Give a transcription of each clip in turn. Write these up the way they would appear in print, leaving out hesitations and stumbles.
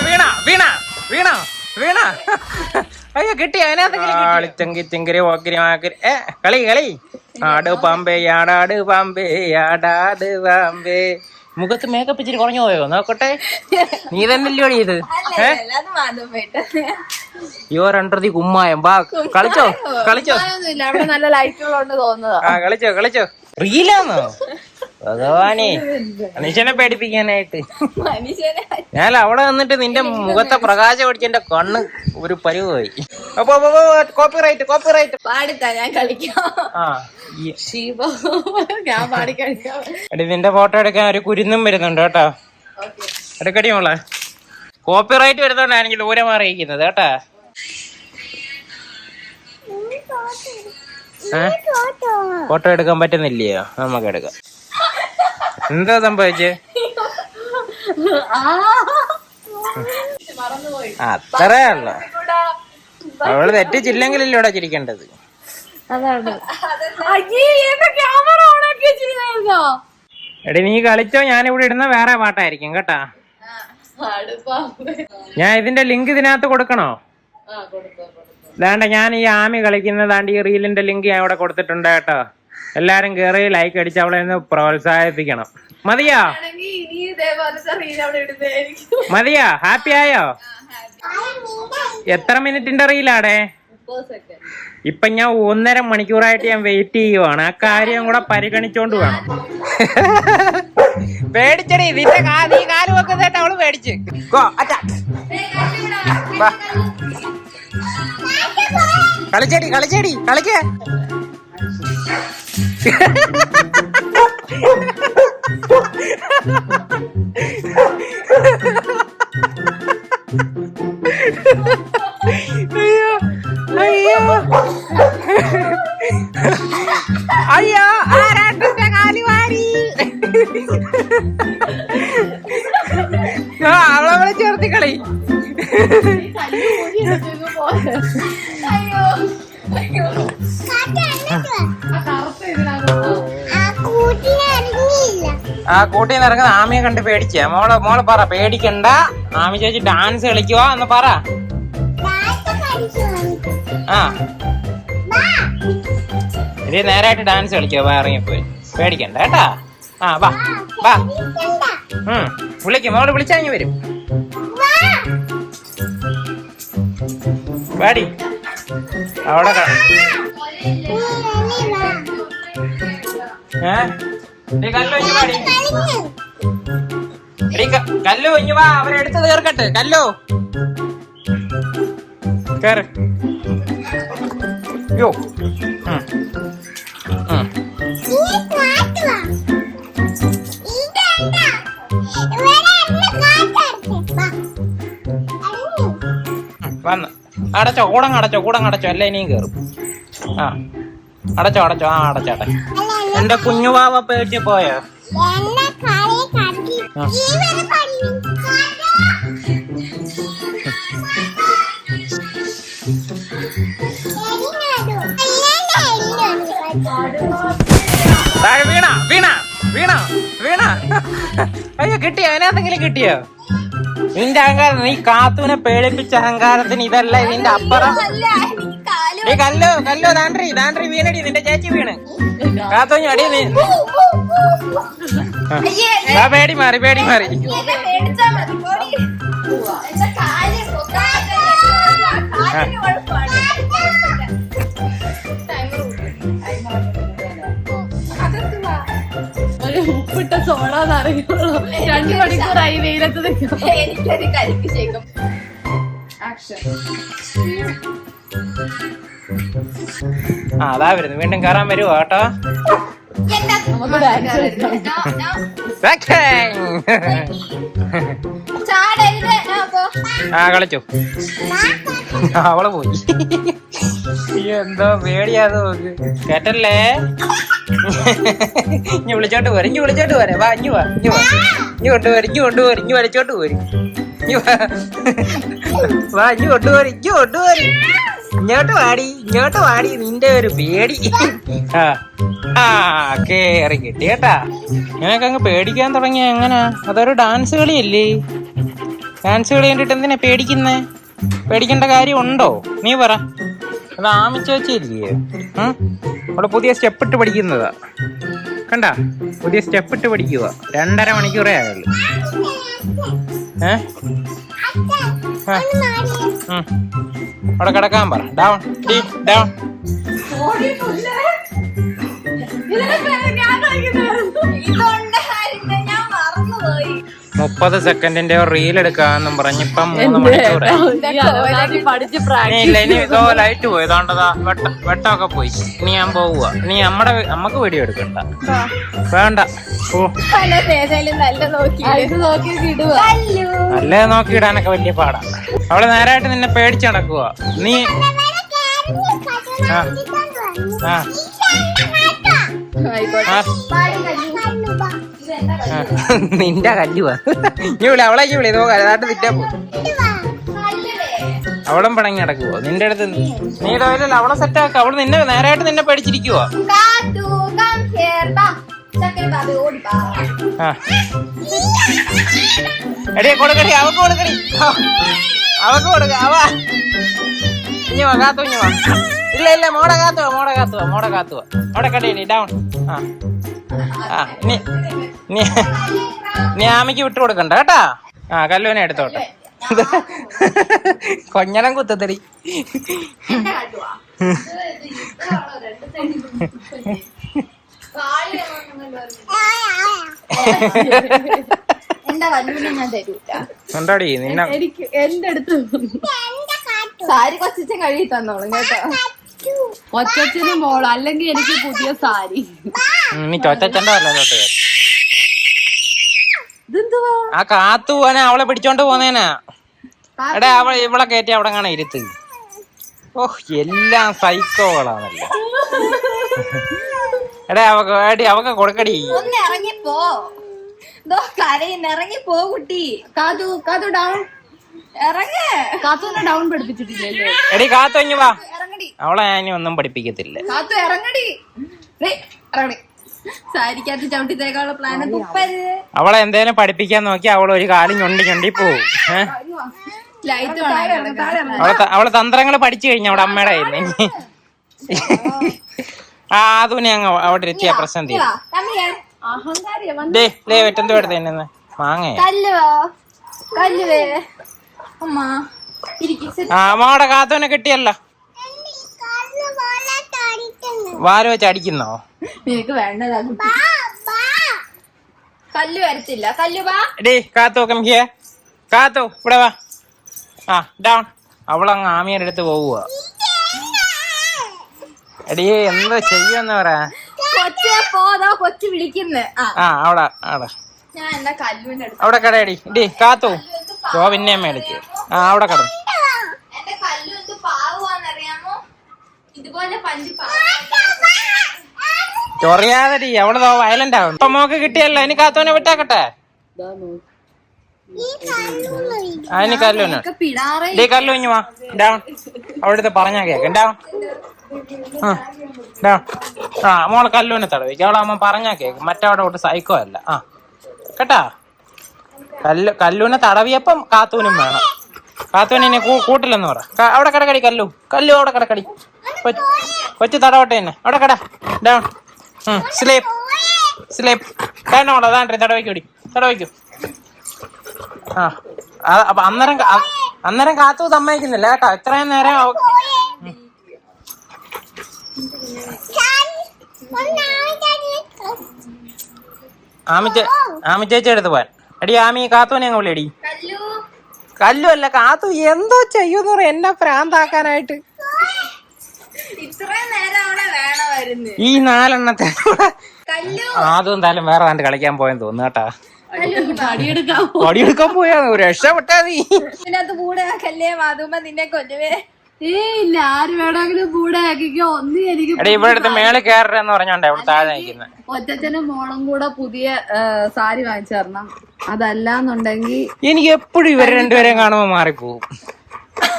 വീണ വീണ വീണ വീണ. അയ്യോ കിട്ടി. അതിനകത്ത് ചിങ്കരി ഓക്കിരി മാക്കിരി. കളി കളി. ആട് പാമ്പേ ആടാട് പാമ്പേ ആടാട് പാമ്പേ. മുഖത്ത് മേക്കപ്പ് ഇച്ചിരി കുറഞ്ഞു പോയോ? നോക്കട്ടെ. നീ തന്നെല്ലോ ഇത്. യുവർ അണ്ടർ ദി കുമ്മായം. വാ കളിച്ചോ കളിച്ചോ. നല്ല ലൈറ്റുള്ളോണ്ട് തോന്നുന്നതാ. ആ കളിച്ചോ കളിച്ചോ. റീലാന്നോ? ഭഗവാനെ, മനുഷ്യനെ പേടിപ്പിക്കാനായിട്ട്. ഞാൻ അവിടെ വന്നിട്ട് നിന്റെ മുഖത്തെ പ്രകാശം പിടിച്ച് എന്റെ കണ്ണ് ഒരു പരിവായി. അപ്പൊ കോപ്പിറൈറ്റ് കോപ്പിറൈറ്റ്. പാടിത്താ ഞാൻ കളിക്കാം. ഞാൻ പാടി കളിക്കാം. എടി നിന്റെ ഫോട്ടോ എടുക്കാൻ ഒരു കുരുന്നും വരുന്നുണ്ട് കേട്ടോ. എടുക്കടി മോളെ. കോപ്പിറൈറ്റ് വരുന്നോണ്ടാണ് എനിക്ക് ദൂരം അറിയിക്കുന്നത് കേട്ടാ. ഫോട്ടോ എടുക്കാൻ പറ്റുന്നില്ലയോ? നമുക്ക് എടുക്കാം. എന്താ സംഭവിച്ചേ? അത്രേ ഉള്ളു. അവള് തെറ്റിച്ചില്ലെങ്കിലല്ലേ ഇവിടെ ചിരിക്കേണ്ടത്. എടി നീ കളിച്ചോ. ഞാനിവിടെ ഇടുന്ന വേറെ പാട്ടായിരിക്കും കേട്ടാ. ഞാൻ ഇതിന്റെ ലിങ്ക് ഇതിനകത്ത് കൊടുക്കണോ? ദാണ്ട ഞാൻ ഈ ആമി കളിക്കുന്നതാണ്ട് ഈ റീലിന്റെ ലിങ്ക് ഞാൻ ഇവിടെ കൊടുത്തിട്ടുണ്ട് കേട്ടോ. എല്ലാരും കേറി ലൈക്ക് അടിച്ച് അവളെ ഒന്ന് പ്രോത്സാഹിപ്പിക്കണം. മതിയോ? മതിയോ? ഹാപ്പി ആയോ? എത്ര മിനിറ്റിന്റെ റീലാടേ? ഇപ്പൊ ഞാൻ 1.5 മണിക്കൂറായിട്ട് ഞാൻ വെയിറ്റ് ചെയ്യുവാണ്. ആ കാര്യം കൂടെ പരിഗണിച്ചോണ്ട് വേണം. പേടിച്ചടി. നിന്റെ നീ കാല് വെക്കുന്നതായിട്ട് അവള് പേടിച്ച്. കളിച്ചടി കളിച്ചടി കളിക്ക. അയ്യോ അയ്യോ അയ്യോ. ആരാട്ടിന്റെ കാലി വാരി. അവളെ ചേർത്തി കളി. ആ കൂട്ടിന്ന് ഇറങ്ങുന്ന ആമിയെ കണ്ട് പേടിച്ച മോളെ പറ. പേടിക്കണ്ട. ആമി ചേച്ചി ഡാൻസ് കളിക്കുവാ എന്ന് പറ. ആ ഇനി നേരായിട്ട് ഡാൻസ് കളിക്കുവോ? വാ ഇറങ്ങിപ്പോയി. പേടിക്കണ്ട കേട്ടാ. ആ വാ വാ. വിളിക്കും. മോള് വിളിച്ചാൽ വരും. വാടി അവിടെ. കല്ലു ഇഞ്ഞു വാ. അവരെടുത്ത് തീർക്കട്ടെ. കല്ലു കേറ്. യോ വന്ന് അടച്ചോ. കൂടങ്ങടച്ചോ അല്ല ഇനിയും കേറും. ആ അടച്ചോ അടച്ചോ. ആ അടച്ചോട്ടെ. എന്റെ കുഞ്ഞുവാവ പേടിച്ച് പോയോ? വീണ വീണ വീണ വീണ. അയ്യോ കിട്ടിയോ? അതിനകത്തെങ്കിലും കിട്ടിയോ? നിന്റെ അഹങ്കാരം. നീ കാത്തുവിനെ പേടിപ്പിച്ച അഹങ്കാരത്തിന് ഇതല്ല ഇതിന്റെ അപ്പുറം. കല്ലോ കല്ലോ. ദാൻഡ്രി വീണടി. നിന്റെ ചേച്ചി വീണ്. കാത്തോഞ്ഞു അടി. നീ പേടി മാറി പേടി മാറി. ഉപ്പിട്ട സോഡാന്ന് അറിയുള്ളൂ. 2 മണിക്കൂറായി വെയിലത്ത് നിൽക്കും. എനിക്കൊരു കരിക്ക് ശേഖം. അതാ വരുന്നു. വീണ്ടും കയറാൻ വരുവോ കേട്ടോ? ആ കളിച്ചു. അവള് പോയി. എന്തോ പേടിയാത് നോക്ക്. കേട്ടല്ലേ? ഇനി വിളിച്ചോട്ട് പോരെ. വാ ഇഞ്ഞു വാ. ഇഞ്ഞു വലിച്ചോട്ട് പോര്. വാ ഇഞ്ഞു കൊണ്ടുപോര്. ഇങ്ങോട്ട് വാടി നിന്റെ ഒരു പേടി. ആ കേറി കിട്ടി കേട്ടാ. നിനക്കങ്ങ് പേടിക്കാൻ തുടങ്ങിയ എങ്ങനാ? അതൊരു ഡാൻസ് കളിയല്ലേ? ഡാൻസ് കളി കണ്ടിട്ട് എന്തിനാ പേടിക്കുന്നേ? പേടിക്കേണ്ട കാര്യം ഉണ്ടോ? നീ പറ. അത് ആമിച്ച വെച്ചില്ലേ? അവിടെ പുതിയ സ്റ്റെപ്പ് ഇട്ട് പഠിക്കുന്നതാ. കണ്ട, പുതിയ സ്റ്റെപ്പ് ഇട്ട് പഠിക്കുക. 2.5 മണിക്കൂറേ ആയുള്ളൂ. അവിടെ കിടക്കാൻ പറ. Down deep down. 30 സെക്കൻഡിന്റെ റീൽ എടുക്കാന്നും പറഞ്ഞിപ്പം 3 മണിക്കൂർ. ഇല്ല, ഇനി ഇതോ ലൈറ്റ് പോയി. ഇതാണ്ടതാ വെട്ടമൊക്കെ പോയി. ഇനി ഞാൻ പോവുക. ഇനി നമ്മക്ക് വീഡിയോ എടുക്കണ്ട, വേണ്ട. നല്ലത് നോക്കിയിടാനൊക്കെ വലിയ പാടാ. അവള് നേരായിട്ട് നിന്നെ പേടിച്ച് നടക്കുക. നീ നിന്റെ കല്ലുവാ. നീ വിളി, അവളേക്ക് വിളി. അതായിട്ട് നിറ്റാ പോ. അവളും പിണങ്ങി നടക്കുവോ നിന്റെ അടുത്ത്? നീ ഇടവില്ല, അവളെ സെറ്റാക്ക. അവള് നിന്നെ നേരായിട്ട് നിന്നെ പേടിച്ചിരിക്കുവോ? എടിയെ കൊടുക്കടി, അവക്ക് കൊടുക്കടി, അവക്ക് കൊടുക്ക. ഇനി വാ, കാത്തു, ഇനി വാ. ഇല്ല, മോടെ കാത്തുവാ. അവിടെ കടയിടി. ഡൗൺ. നീ ആമിക്ക് വിട്ടു കൊടുക്കണ്ട കേട്ടാ. കല്ലുവിനെ എടുത്തോട്ടെ. കൊഞ്ഞണം കുത്തത്തടി. എന്താടി നിന്നെ എന്റെ അടുത്ത് സാരി കൊച്ചച്ഛൻ കഴുകി തന്നോളും കേട്ടോ. കൊച്ചച്ഛന് മോള്, അല്ലെങ്കിൽ എനിക്ക് പുതിയ സാരി. നീ കൊച്ചച്ഛന്റെ വല്ലതോട്ട് ആ കാത്തു പോവാനാ. അവളെ പിടിച്ചോണ്ട് പോന്നേനാ. എടാ ഇവളെ കയറ്റി അവിടെ കാണാൻ ഇരുത്ത്. ഓഹ്, എല്ലാം സൈക്കോകളാണല്ലോ. എടാ അവക്ക് കൊടുക്കടി. ഇറങ്ങിപ്പോ ഇറങ്ങിപ്പോ കുട്ടി. കാത്തു ഡൗൺ. കാത്തുവിനെ ഡൗൺ പഠിപ്പിച്ചിട്ടില്ലല്ലേ? എടി കാത്തു ഇങ്ങ് വാ. അവളെ ഞാൻ ഒന്നും പഠിപ്പിക്കത്തില്ല. കാത്തു ഇറങ്ങടി. സാരിക്കകത്ത് ചവിട്ടിത്തേക്കാനുള്ള പ്ലാൻ. അവളെ എന്തേലും പഠിപ്പിക്കാൻ നോക്കി അവൾ ഒരു കാലം ഞൊണ്ടി പോവും. ലൈറ്റ് അവളെ തന്ത്രങ്ങള് പഠിച്ചു കഴിഞ്ഞ അവിടെ അമ്മയുടെ കയ്യിൽ. അതുനെ അങ്ങ് അവിടെ എത്തിയ പ്രശ്നം തീരും. എന്തോ എടുത്തന്നെ മാങ്ങ. മോടെ കാത്തുവിനെ കിട്ടിയല്ലോ. വാല് വെച്ച് അടിക്കുന്നോ? നിനക്ക് വേണ്ടതാ. കല്ലു വരത്തില്ല. കല്ലു വാ. കാത്തു കാത്തു ഇവിടെ വാ. ഡൗൺ. അവളങ്ങ് ആമിയുടെ അടുത്ത് പോവുക. എടീ എന്താ ചെയ്യുമെന്ന് പറ. കൊച്ചു വിളിക്കുന്നേ. ഞാൻ എന്താ കല്ലുവിന്റെ അടുത്ത് അവിടെ കടയടി. കാത്തു പിന്നെ മേടിച്ചു. അവിടെ കടന്നു. എന്റെ കല്ലു എന്ത് പാവാന്നറിയാമോ? ഇതുപോലെ പഞ്ച് ചൊറിയാതടി. അവള് വയലന്റ് ആവും. ഇപ്പൊ മോക്ക് കിട്ടിയല്ലോ. ഇനി കാത്തുവിനെ വിട്ടാക്കട്ടെ. അതിന് കല്ലുവിന് കല്ലു ഇഞ്ഞു വാ. ഡൗൺ. അവിടുത്തെ പറഞ്ഞാ കേക്ക്. ഡൗൺ. മോള് കല്ലുവിനെ തടവിക്ക്. അവളമ്മ പറഞ്ഞാ കേക്ക്. മറ്റവിടെ വിട്ട് സൈക്കോ അല്ല. കേട്ടാ. കല്ലുവിനെ തടവിയപ്പം കാത്തുവിനും വേണം. കാത്തുവിനെ ഇനി കൂട്ടില്ലെന്ന് പറ. അവിടെ കിടക്കടി കല്ലു. അവിടെ കിടക്കടി. കൊച്ചു തടവട്ടെ തന്നെ. അവിടെ കട. ഡൗൺ. സ്ലീപ്പ് വേണ്ട മോളെ. അതാണ്ട് തടവയ്ക്കൂ. അപ്പൊ അന്നേരം കാത്തു സമ്മതിക്കുന്നില്ല കേട്ടോ. ഇത്രയും നേരം ആമി ചേച്ചി എടുത്ത് പോവാൻ. എടി ആമി കാത്തുവിനെ അങ്ങ് വിളിയടി. കല്ലു അല്ല കാത്തു. എന്തോ ചെയ്യൂന്ന് പറയാ എന്നെ പ്രാന്താക്കാനായിട്ട്. ഈ 4 അതും എന്തായാലും വേറെ കണ്ട് കളിക്കാൻ പോയെന്ന് തോന്നുന്നു കേട്ടാ. പടിയെടുക്കാൻ പോയാ രക്ഷപ്പെട്ടാ നീ. ഇതിനകത്ത് കൂടെ ആക്കല്ലേ മാതുമ്പോ നിന്നെ കൊല്ലുവേ. ഇല്ല, ആര് വേണമെങ്കിലും കൂടെ ആക്കിക്കോ. ഒന്നും എനിക്ക് ഇവിടെ മേളിൽ കയറെന്ന് പറഞ്ഞോണ്ടേ ഇവിടെ താഴെ നിൽക്കുന്നത്. ഒറ്റച്ചനും മോളും കൂടെ പുതിയ സാരി വാങ്ങിച്ചു തരണം. അതല്ലാന്നുണ്ടെങ്കിൽ എനിക്ക് എപ്പോഴും ഇവരെ രണ്ടുപേരെയും കാണുമ്പോ മാറിപ്പോവും.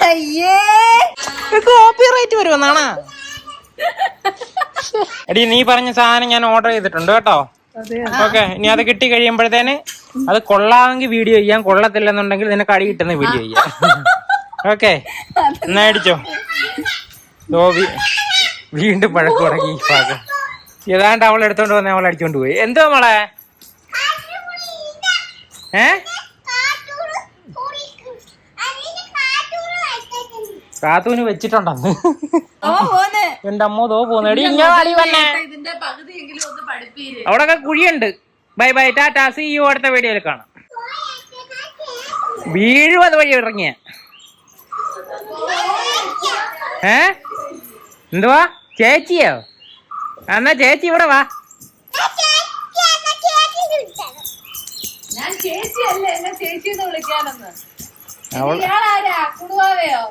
അയ്യേ കോപ്പിറൈറ്റ് വരുമെന്നാണാ? എടി നീ പറഞ്ഞ സാധനം ഞാൻ ഓർഡർ ചെയ്തിട്ടുണ്ട് കേട്ടോ. ഓക്കെ, ഇനി അത് കിട്ടി കഴിയുമ്പോഴത്തേന് അത് കൊള്ളാമെങ്കിൽ വീഡിയോ ചെയ്യാം, കൊള്ളത്തില്ലെന്നുണ്ടെങ്കിൽ നിനക്ക് അടി കിട്ടുന്ന വീഡിയോ ചെയ്യാം. ഓക്കെ, എന്നാ അടിച്ചോ. വീണ്ടും പഴക്ക് തുടങ്ങി. ഏതാണ്ട് അവൾ എടുത്തോണ്ട് വന്ന അവൾ അടിച്ചോണ്ട് പോയി. എന്തോ മോളെ? കാത്തൂന് വെച്ചിട്ടുണ്ടെന്ന് എന്റെ അമ്മ തോ പോന്നെടി. അവിടൊക്കെ കുഴിയുണ്ട്. Bye bye, tata, see you. അടുത്ത വീഡിയോയിൽ കാണാം. വീഴും അത് വഴി ഇറങ്ങിയ. എന്തുവാ ചേച്ചിയോ? എന്നാ ചേച്ചി ഇവിടെ വാ. ഞാൻ ചേച്ചിയല്ലേ, എന്നെ ചേച്ചി എന്ന് വിളിക്കാനെന്ന്. ഇയാളാരാ? കുടുവാവയോ?